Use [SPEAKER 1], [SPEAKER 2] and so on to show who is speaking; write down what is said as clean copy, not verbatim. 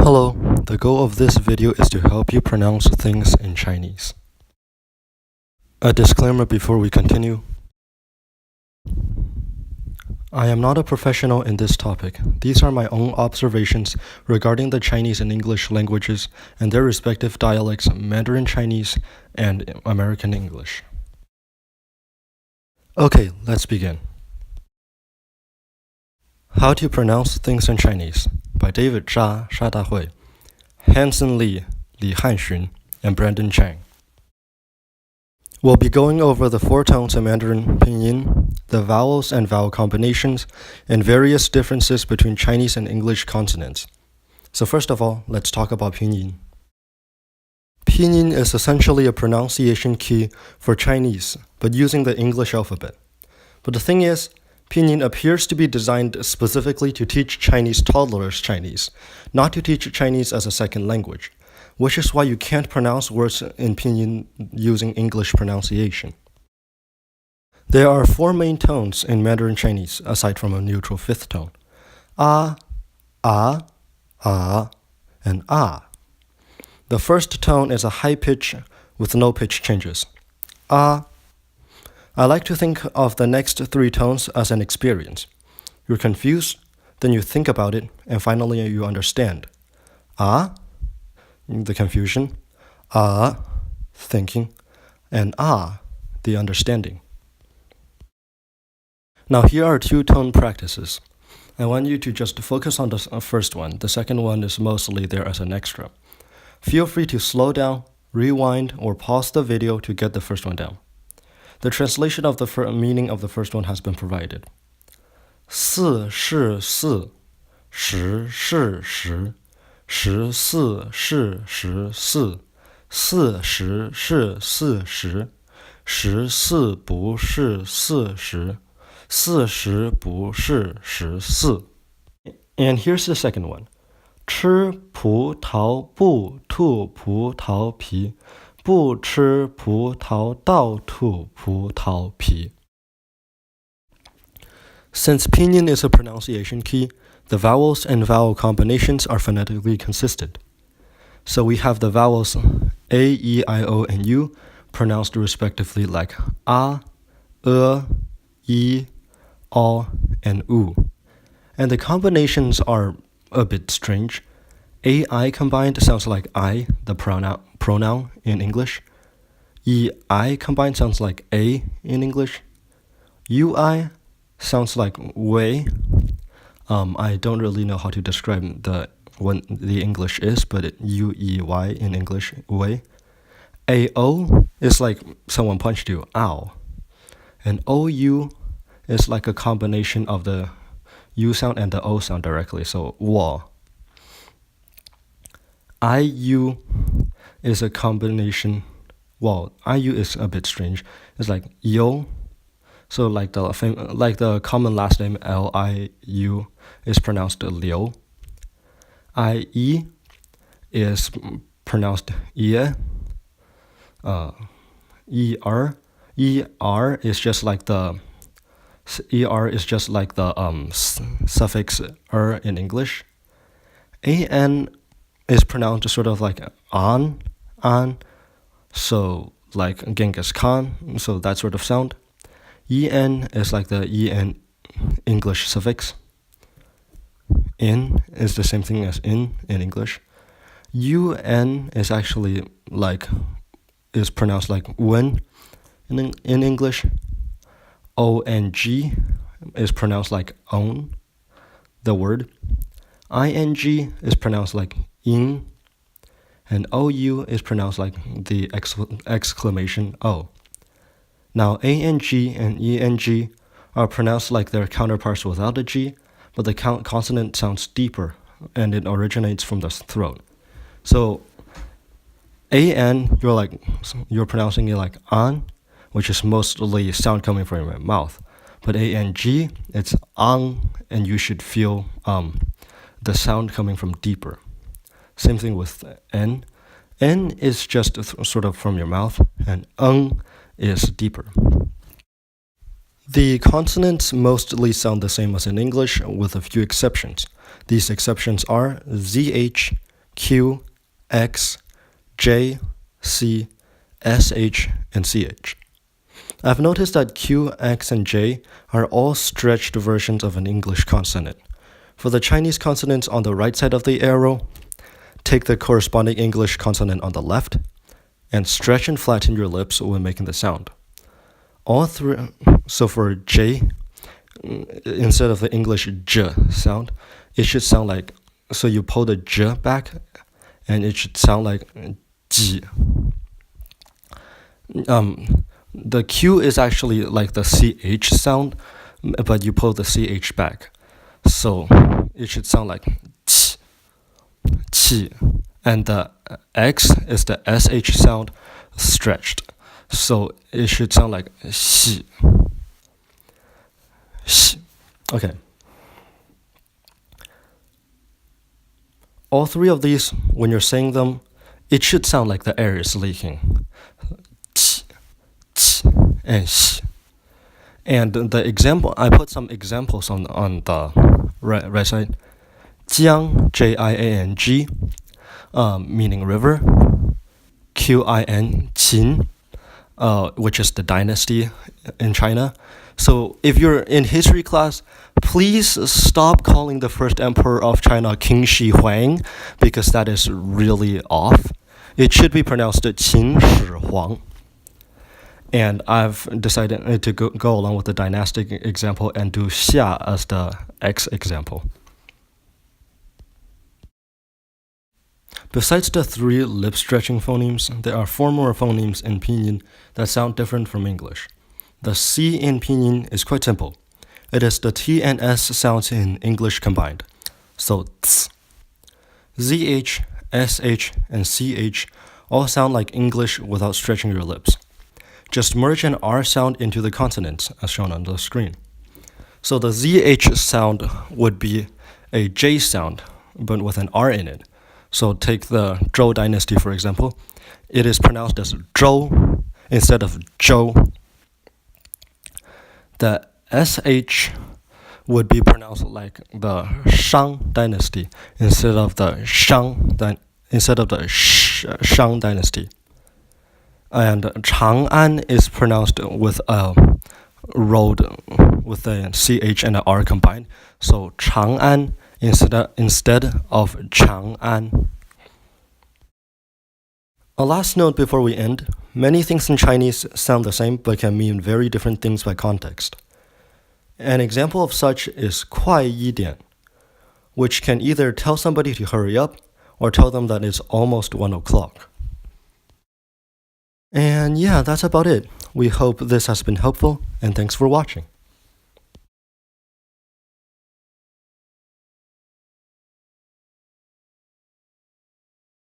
[SPEAKER 1] Hello, the goal of this video is to help you pronounce things in Chinese. A disclaimer before we continue. I am not a professional in this topic. These are my own observations regarding the Chinese and English languages and their respective dialects, Mandarin Chinese and American English. Okay, let's begin. How to Pronounce Things in Chinese by David Zha, Sha Dahui, Hanson Li, Li Hanxun, and Brandon Chang. We'll be going over the four tones in Mandarin Pinyin, the vowels and vowel combinations, and various differences between Chinese and English consonants. So first of all, let's talk about Pinyin. Pinyin is essentially a pronunciation key for Chinese, but using the English alphabet. But the thing is, Pinyin appears to be designed specifically to teach Chinese toddlers Chinese, not to teach Chinese as a second language, which is why you can't pronounce words in Pinyin using English pronunciation. There are four main tones in Mandarin Chinese, aside from a neutral fifth tone: a, and a. The first tone is a high pitch with no pitch changes. A. I like to think of the next three tones as an experience. You're confused, then you think about it, and finally you understand. A, the confusion, a, thinking, and a, the understanding. Now here are two-tone practices. I want you to just focus on the first one. The second one is mostly there as an extra. Feel free to slow down, rewind, or pause the video to get the first one down. The translation of the meaning of the first one has been provided. 四是四，十是十，十四是十四，四十是四十，十四不是四十，四十不是十四。And here's the second one. 吃葡萄不吐葡萄皮，不吃葡萄倒吐葡萄皮。Since Pinyin is a pronunciation key, the vowels and vowel combinations are phonetically consistent. So we have the vowels A, E, I, O, and U pronounced respectively like A, E, O, and U. And the combinations are a bit strange. AI combined sounds like I, the pronoun in English. EI combined sounds like A in English. UI sounds like way. I don't really know how to describe what the English is, but UEY in English, way. AO is like someone punched you, ow. And OU is like a combination of the U sound and the O sound directly, so wall. IU is a combination. Well, IU is a bit strange. It's like yo. So like the common last name LIU is pronounced Liu. IE is pronounced Ye. ER is just like the suffix in English. AN is pronounced sort of like an, so like Genghis Khan, so that sort of sound. En is like the en English suffix. In is the same thing as in English. UN is actually is pronounced like when in English. ONG is pronounced like own, the word. ING is pronounced like in, and OU is pronounced like the exclamation O. Now ANG and ENG are pronounced like their counterparts without a G, but the consonant sounds deeper and it originates from the throat. So AN, you're pronouncing it like an, which is mostly sound coming from your mouth. But ANG, it's ang, and you should feel the sound coming from deeper. Same thing with N. N is just sort of from your mouth, and is deeper. The consonants mostly sound the same as in English, with a few exceptions. These exceptions are ZH, Q, X, J, C, SH, and CH. I've noticed that Q, X, and J are all stretched versions of an English consonant. For the Chinese consonants on the right side of the arrow, take the corresponding English consonant on the left, and stretch and flatten your lips when making the sound. All three. So for J, instead of the English J sound, it should sound like, so you pull the J back, and it should sound like Ji. The Q is actually like the CH sound, but you pull the CH back. So it should sound like Qi, Qi. And the X is the SH sound stretched. So it should sound like Xi. Xi. Okay. All three of these, when you're saying them, it should sound like the air is leaking. Qi, qi, and xi. And the example, I put some examples on the right side. Jiang, Jiang, meaning river. Qin, Qin, which is the dynasty in China. So if you're in history class, please stop calling the first emperor of China King Shi Huang, because that is really off. It should be pronounced Qin Shi Huang. And I've decided to go along with the dynastic example and do Xia as the X example. Besides the three lip-stretching phonemes, there are four more phonemes in Pinyin that sound different from English. The C in Pinyin is quite simple. It is the T and S sounds in English combined. So, ts. ZH, SH, and CH all sound like English without stretching your lips. Just merge an R sound into the consonants, as shown on the screen. So the ZH sound would be a J sound, but with an R in it. So take the Zhou dynasty, for example. It is pronounced as Zhou instead of Zhou. The SH would be pronounced like the Shang dynasty instead of the Shang dynasty. And Chang'an is pronounced with a road with a CH and an R combined. So Chang'an instead of Chang'an. A last note before we end. Many things in Chinese sound the same but can mean very different things by context. An example of such is 快一点, which can either tell somebody to hurry up or tell them that it's almost 1 o'clock. And yeah, that's about it. We hope this has been helpful, and thanks for watching.